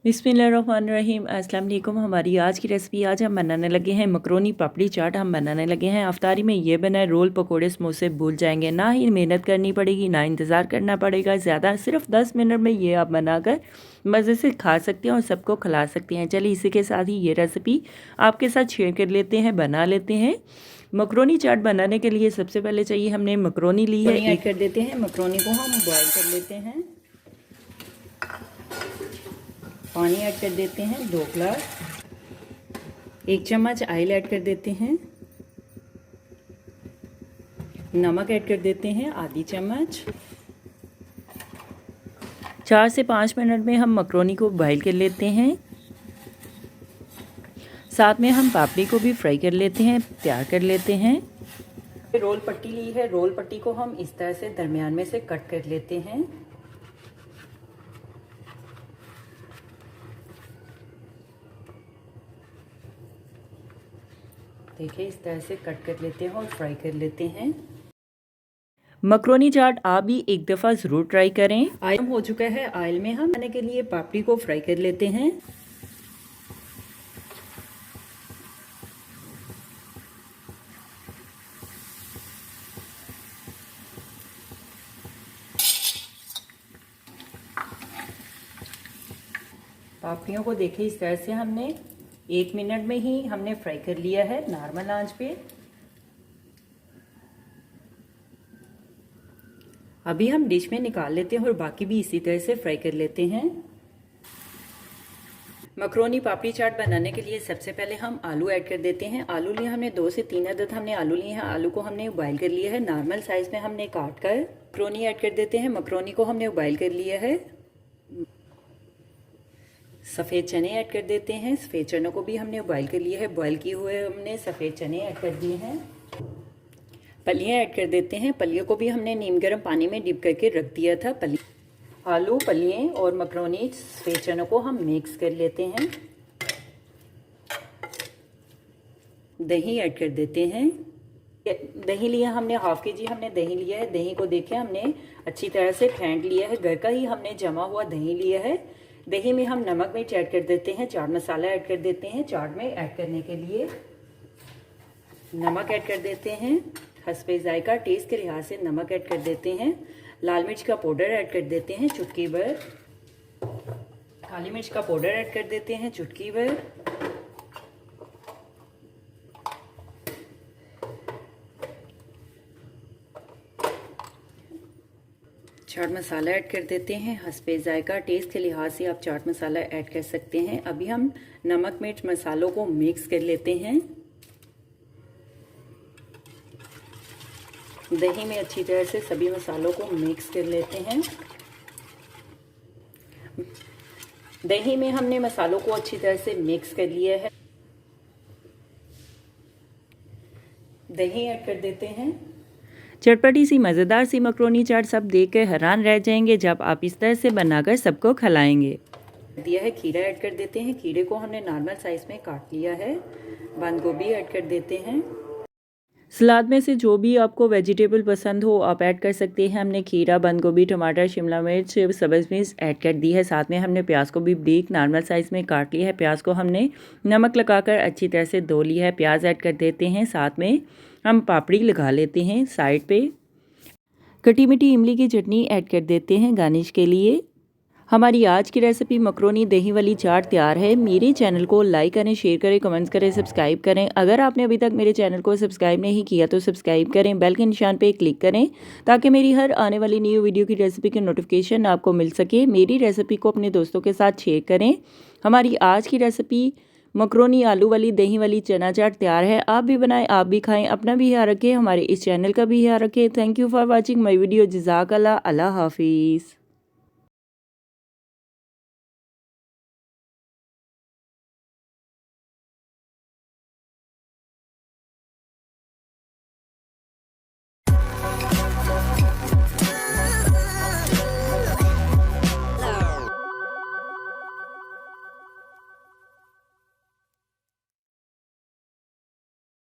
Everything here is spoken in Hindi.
बिस्मिल्लाहिर्रहमानिर्रहीम। अस्सलाम वालेकुम। हमारी आज की रेसिपी, आज हम बनाने लगे हैं मकरोनी पापड़ी चाट। हम बनाने लगे हैं अफ्तारी में ये बनाए रोल पकोड़े समोसे भूल जाएंगे। ना ही मेहनत करनी पड़ेगी, ना इंतज़ार करना पड़ेगा ज़्यादा। सिर्फ 10 मिनट में ये आप बनाकर मज़े से खा सकते हैं और सबको खिला सकते हैं। चलिए इसी के साथ ही ये रेसिपी आपके साथ शेयर कर लेते हैं, बना लेते हैं। मकरोनी चाट बनाने के लिए सबसे पहले चाहिए हमने मकरोनी ली है। ऐड कर देते हैं मकरोनी को, हम बॉयल कर लेते हैं। पानी ऐड कर देते हैं 2 गिलास। 1 चम्मच ऑयल ऐड कर देते हैं। नमक ऐड कर देते हैं आधी चम्मच। 4 से 5 मिनट में हम मकरोनी को बॉयल कर लेते हैं। साथ में हम पापड़ी को भी फ्राई कर लेते हैं, तैयार कर लेते हैं। रोल पट्टी ली है, रोल पट्टी को हम इस तरह से दरमियान में से कट कर लेते हैं। देखिए इस तरह से कट कर लेते हैं और फ्राई कर लेते हैं। मकरोनी चाट आप भी एक दफ़ा ज़रूर ट्राई करें। ऑयल हो चुका है, ऑयल में हम बनाने के लिए पापड़ी को फ्राई कर लेते हैं। पापड़ियों को देखिए इस तरह से हमने 1 मिनट में ही हमने फ्राई कर लिया है नॉर्मल आंच पे। अभी हम डिश में निकाल लेते हैं और बाकी भी इसी तरह से फ्राई कर लेते हैं। मकरोनी पापड़ी चाट बनाने के लिए सबसे पहले हम आलू ऐड कर देते हैं। आलू लिए हमने 2 से 3 अदद हमने आलू लिए हैं। आलू को हमने बॉयल कर लिया है, नॉर्मल साइज में हमने काट कर। मकरोनी ऐड कर देते हैं। मकरोनी को हमने बॉयल कर लिया है। सफ़ेद चने ऐड कर देते हैं। सफ़ेद चनों को भी हमने बॉयल कर लिया है। बॉयल किए हुए हमने सफ़ेद चने ऐड कर दिए हैं। फलियाँ ऐड कर देते हैं। फलियों को भी हमने नीम गर्म पानी में डिप करके रख दिया था। आलू, फलियाँ और मकरोनी सफ़ेद चनों को हम मिक्स कर लेते हैं। दही ऐड कर देते हैं। दही लिया हमने हाफ के जी हमने दही लिया है। दही को देखें हमने अच्छी तरह से फेंट लिया है। घर का ही हमने जमा हुआ दही लिया है। दही में हम नमक मिर्च ऐड कर देते हैं। चाट मसाला ऐड कर देते हैं। चाट में ऐड करने के लिए नमक ऐड कर देते हैं। हस्बे जायका टेस्ट के लिहाज से नमक ऐड कर देते हैं। लाल मिर्च का पाउडर ऐड कर देते हैं चुटकी भर। काली मिर्च का पाउडर ऐड कर देते हैं चुटकी भर। चाट मसाला ऐड कर देते हैं। हस्बे जायका टेस्ट के लिहाज से आप चाट मसाला ऐड कर सकते हैं। अभी हम नमक मिर्च मसालों को मिक्स कर लेते हैं। दही में अच्छी तरह से सभी मसालों को मिक्स कर लेते हैं। दही में हमने मसालों को अच्छी तरह से मिक्स कर लिया है। दही ऐड कर देते हैं। चटपटी सी मज़ेदार सी मकरोनी चाट सब देख कर हैरान रह जाएंगे जब आप इस तरह से बनाकर सबको खिलाएंगे। दिया है खीरा ऐड कर देते हैं। खीरे को हमने नॉर्मल साइज में काट लिया है। बंद गोभी ऐड कर देते हैं। सलाद में से जो भी आपको वेजिटेबल पसंद हो आप ऐड कर सकते हैं। हमने खीरा, बंद गोभी, टमाटर, शिमला मिर्च, सब्ज़ मिर्च ऐड कर दी है। साथ में हमने प्याज को भी बारीक नॉर्मल साइज़ में काट लिया है। प्याज को हमने नमक लगाकर अच्छी तरह से धो लिया है। प्याज ऐड कर देते हैं। साथ में हम पापड़ी लगा लेते हैं साइड पे। खट्टी मीठी इमली की चटनी ऐड कर देते हैं गार्निश के लिए। हमारी आज की रेसिपी मकरोनी दही वाली चाट तैयार है। मेरे चैनल को लाइक करें, शेयर करें, कमेंट्स करें, सब्सक्राइब करें। अगर आपने अभी तक मेरे चैनल को सब्सक्राइब नहीं किया तो सब्सक्राइब करें, बेल के निशान पे क्लिक करें ताकि मेरी हर आने वाली न्यू वीडियो की रेसिपी की नोटिफिकेशन आपको मिल सके। मेरी रेसिपी को अपने दोस्तों के साथ शेयर करें। हमारी आज की रेसिपी मकरोनी आलू वाली दही वाली चना चाट तैयार है। आप भी बनाएं, आप भी खाएं, अपना भी ख्याल रखें, हमारे इस चैनल का भी ख्याल रखें। Thank you for watching my video. जज़ाकल्लाह। अल्लाह हाफिज़।